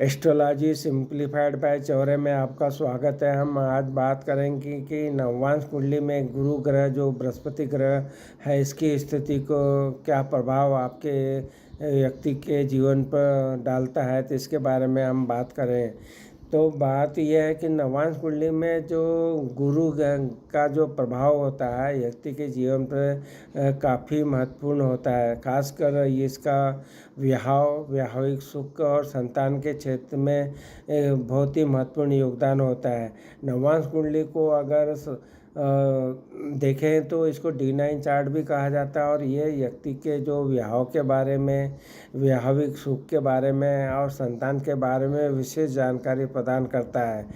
Astrology simplified bye Chaure में आपका स्वागत है। हम आज बात करेंगे कि नववांश कुंडली में गुरु ग्रह जो बृहस्पति ग्रह है, इसकी स्थिति को क्या प्रभाव आपके व्यक्ति के जीवन पर डालता है, तो इसके बारे में हम बात करें। तो बात यह है कि नववांश कुंडली में जो गुरु का जो प्रभाव होता है व्यक्ति के जीवन पर काफ़ी महत्वपूर्ण होता है। खासकर इसका वैवाहिक सुख और संतान के क्षेत्र में बहुत ही महत्वपूर्ण योगदान होता है। नववांश कुंडली को अगर देखें तो इसको D9 चार्ट भी कहा जाता है और ये व्यक्ति के जो विवाह के बारे में, वैवाहिक सुख के बारे में और संतान के बारे में विशेष जानकारी प्रदान करता है।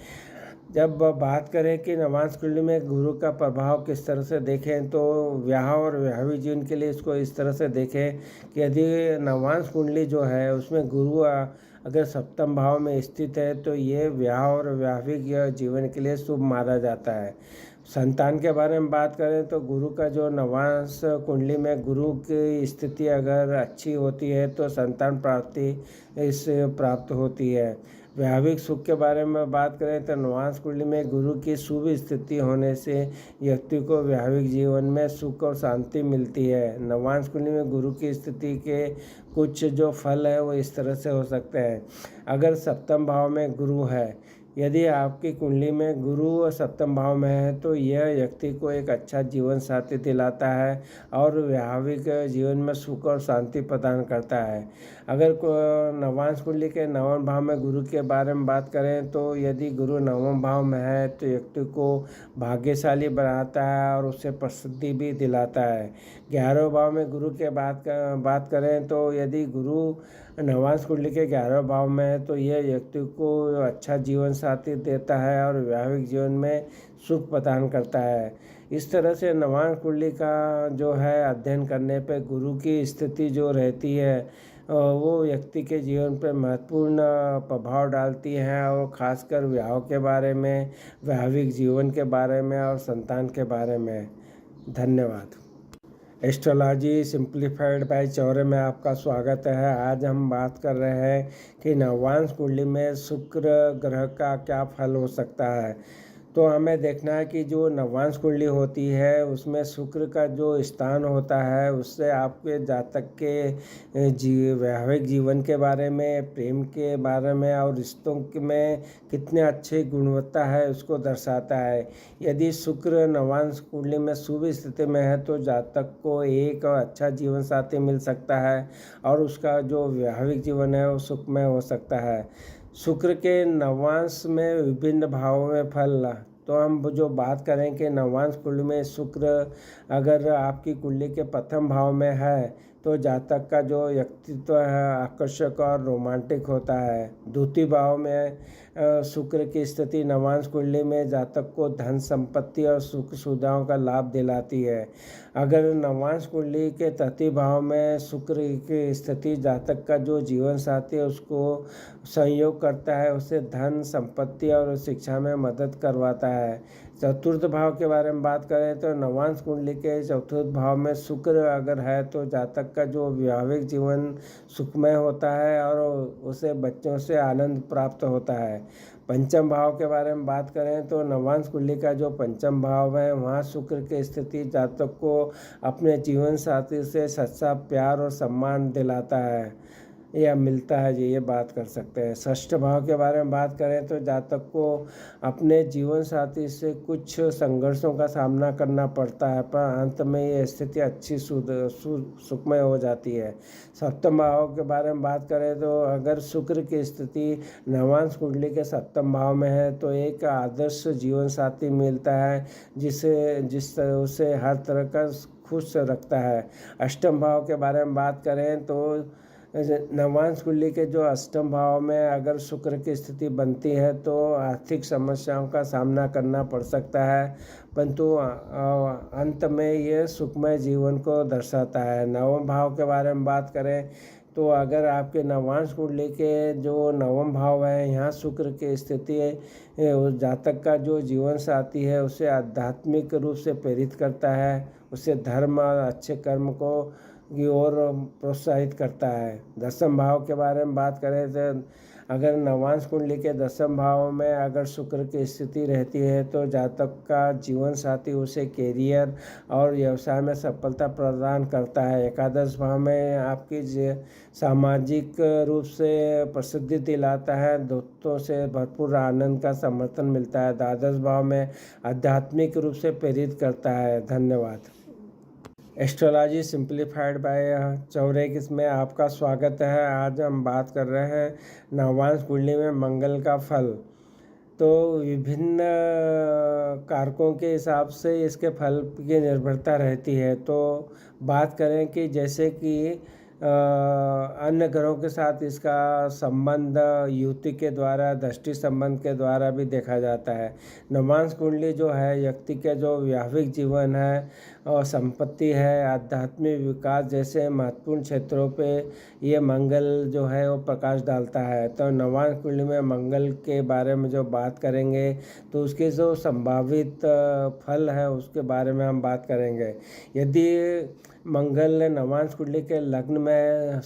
जब बात करें कि नववांश कुंडली में गुरु का प्रभाव किस तरह से देखें, तो विवाह और वैवाहिक जीवन के लिए इसको इस तरह से देखें कि यदि नववांश कुंडली जो है उसमें गुरु अगर सप्तम भाव में स्थित है तो ये विवाह और वैवाहिक जीवन के लिए शुभ माना जाता है। संतान के बारे में बात करें तो गुरु का जो नववांश कुंडली में गुरु की स्थिति अगर अच्छी होती है तो संतान प्राप्ति इससे प्राप्त होती है। वैवाहिक सुख के बारे में बात करें तो नववांश कुंडली में गुरु की शुभ स्थिति होने से व्यक्ति को वैवाहिक जीवन में सुख और शांति मिलती है। नववांश कुंडली में गुरु की स्थिति के कुछ जो फल है वो इस तरह से हो सकते हैं। अगर सप्तम भाव में गुरु है, यदि आपकी कुंडली में गुरु और सप्तम भाव में है तो यह व्यक्ति को एक अच्छा जीवन साथी दिलाता है और वैवाहिक जीवन में सुख और शांति प्रदान करता है। अगर नववांश कुंडली के नवम भाव में गुरु के बारे में बात करें तो यदि गुरु नवम भाव में है तो व्यक्ति को भाग्यशाली बनाता है और उससे प्रसिद्धि भी दिलाता है। 11वें भाव में गुरु के बात करें तो यदि गुरु नववांश कुंडली के 11वें भाव में है तो यह व्यक्ति को अच्छा जीवन साथी देता है और वैवाहिक जीवन में सुख प्रदान करता है। इस तरह से नववांश कुंडली का जो है अध्ययन करने पे गुरु की स्थिति जो रहती है वो व्यक्ति के जीवन पर महत्वपूर्ण प्रभाव डालती है और ख़ासकर विवाह के बारे में, वैवाहिक जीवन के बारे में और संतान के बारे में। धन्यवाद। एस्ट्रोलॉजी सिंप्लीफाइड बाय चौरे में आपका स्वागत है। आज हम बात कर रहे हैं कि नववांश कुंडली में शुक्र ग्रह का क्या फल हो सकता है। तो हमें देखना है कि जो नववांश कुंडली होती है उसमें शुक्र का जो स्थान होता है उससे आपके जातक के वैवाहिक जीवन के बारे में, प्रेम के बारे में और रिश्तों में कितने अच्छी गुणवत्ता है उसको दर्शाता है। यदि शुक्र नववांश कुंडली में शुभ स्थिति में है तो जातक को एक अच्छा जीवन साथी मिल सकता है और उसका जो वैवाहिक जीवन है वो सुखमय हो सकता है। शुक्र के नववांश में विभिन्न भावों में फल, तो हम जो बात करें कि नववांश कुंडली में शुक्र अगर आपकी कुंडली के प्रथम भाव में है तो जातक का जो व्यक्तित्व है आकर्षक और रोमांटिक होता है। द्वितीय भाव में शुक्र की स्थिति नववांश कुंडली में जातक को धन संपत्ति और सुख सुविधाओं का लाभ दिलाती है। अगर नववांश कुंडली के तृतीय भाव में शुक्र की स्थिति जातक का जो जीवन साथी है उसको सहयोग करता है, उससे धन संपत्ति और शिक्षा में मदद करवाता है। चतुर्थ भाव के बारे में बात करें तो नववांश कुंडली के चतुर्थ भाव में शुक्र अगर है तो जातक का जो वैवाहिक जीवन सुखमय होता है और उसे बच्चों से आनंद प्राप्त होता है। पंचम भाव के बारे में बात करें तो नववांश कुंडली का जो पंचम भाव है वहाँ शुक्र की स्थिति जातक को अपने जीवन साथी से सच्चा प्यार और सम्मान दिलाता है या मिलता है, ये बात कर सकते हैं। षष्ठ भाव के बारे में बात करें तो जातक को अपने जीवन साथी से कुछ संघर्षों का सामना करना पड़ता है पर अंत में ये स्थिति अच्छी सुखमय हो जाती है। सप्तम भाव के बारे में बात करें तो अगर शुक्र की स्थिति नववांश कुंडली के सप्तम भाव में है तो एक आदर्श जीवन साथी मिलता है जिस उसे हर तरह का खुश रखता है। अष्टम भाव के बारे में बात करें तो नववांश कुंडली के जो अष्टम भाव में अगर शुक्र की स्थिति बनती है तो आर्थिक समस्याओं का सामना करना पड़ सकता है, परंतु अंत में ये सुखमय जीवन को दर्शाता है। नवम भाव के बारे में बात करें तो अगर आपके नववांश कुंडली के जो नवम भाव है यहाँ शुक्र की स्थिति है उस जातक का जो जीवन साथी है उसे आध्यात्मिक रूप से प्रेरित करता है, उसे धर्म और अच्छे कर्म को की ओर प्रोत्साहित करता है। दसम भाव के बारे में बात करें तो अगर नवांश कुंडली के दसम भाव में अगर शुक्र की स्थिति रहती है तो जातक का जीवन साथी उसे कैरियर और व्यवसाय में सफलता प्रदान करता है। एकादश भाव में आपकी सामाजिक रूप से प्रसिद्धि दिलाता है, दोस्तों से भरपूर आनंद का समर्थन मिलता है। द्वादश भाव में आध्यात्मिक रूप से प्रेरित करता है। धन्यवाद। एस्ट्रोलॉजी सिंप्लीफाइड बाय चौरेक इसमें आपका स्वागत है। आज हम बात कर रहे हैं नवांश कुंडली में मंगल का फल। तो विभिन्न कारकों के हिसाब से इसके फल की निर्भरता रहती है। तो बात करें कि जैसे कि अन्य ग्रहों के साथ इसका संबंध युति के द्वारा, दृष्टि संबंध के द्वारा भी देखा जाता है। नवांश कुंडली जो है व्यक्ति के जो वैवाहिक जीवन है और संपत्ति है, आध्यात्मिक विकास जैसे महत्वपूर्ण क्षेत्रों पे ये मंगल जो है वो प्रकाश डालता है। तो नवांश कुंडली में मंगल के बारे में जो बात करेंगे तो उसके जो संभावित फल है उसके बारे में हम बात करेंगे। यदि मंगल नवांश कुंडली के लग्न में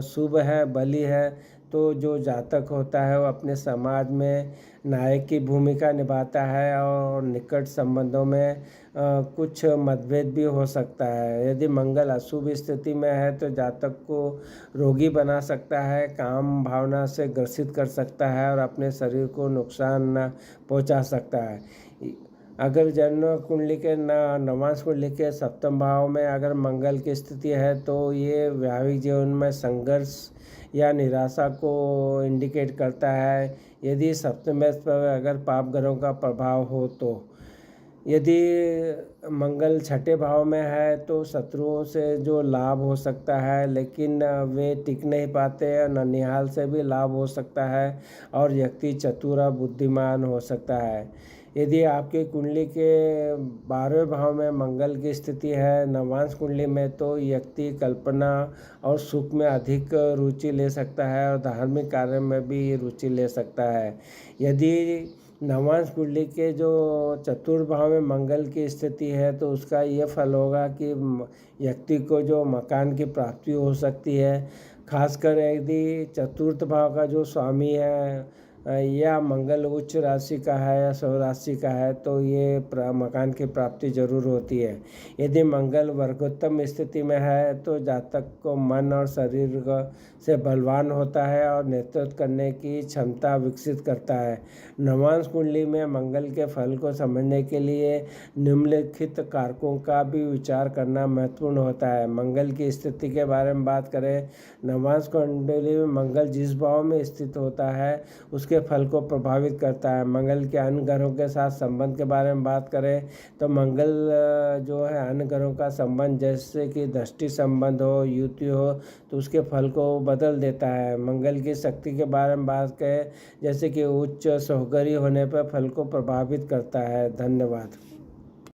शुभ है, बली है, तो जो जातक होता है वो अपने समाज में नायक की भूमिका निभाता है और निकट संबंधों में कुछ मतभेद भी हो सकता है। यदि मंगल अशुभ स्थिति में है तो जातक को रोगी बना सकता है, काम भावना से ग्रसित कर सकता है और अपने शरीर को नुकसान पहुंचा सकता है। अगर जन्म कुंडली के नवांश कुंडली के सप्तम भाव में अगर मंगल की स्थिति है तो ये वैवाहिक जीवन में संघर्ष या निराशा को इंडिकेट करता है। यदि सप्तम पर अगर पाप ग्रहों का प्रभाव हो तो यदि मंगल छठे भाव में है तो शत्रुओं से जो लाभ हो सकता है, लेकिन वे टिक नहीं पाते, ननिहाल से भी लाभ हो सकता है और व्यक्ति चतुर बुद्धिमान हो सकता है। यदि आपकी कुंडली के 12वें भाव में मंगल की स्थिति है नवांश कुंडली में तो व्यक्ति कल्पना और सुख में अधिक रुचि ले सकता है और धार्मिक कार्य में भी रुचि ले सकता है। यदि नवांश कुंडली के जो चतुर्थ भाव में मंगल की स्थिति है तो उसका ये फल होगा कि व्यक्ति को जो मकान की प्राप्ति हो सकती है। खासकर यदि चतुर्थ भाव का जो स्वामी है या मंगल उच्च राशि का है या स्व राशि का है तो ये मकान की प्राप्ति जरूर होती है। यदि मंगल वर्गोत्तम स्थिति में है तो जातक को मन और शरीर से बलवान होता है और नेतृत्व करने की क्षमता विकसित करता है। नवांश कुंडली में मंगल के फल को समझने के लिए निम्नलिखित कारकों का भी विचार करना महत्वपूर्ण होता है। मंगल की स्थिति के बारे में बात करें, नवांश कुंडली में मंगल जिस भाव में स्थित होता है उसके फल को प्रभावित करता है। मंगल के अन्य ग्रहों के साथ संबंध के बारे में बात करें तो मंगल जो है अन्य ग्रहों का संबंध जैसे कि दृष्टि संबंध हो, युति हो तो उसके फल को बदल देता है। मंगल की शक्ति के बारे में बात करें जैसे कि उच्च सौगरी होने पर फल को प्रभावित करता है। धन्यवाद।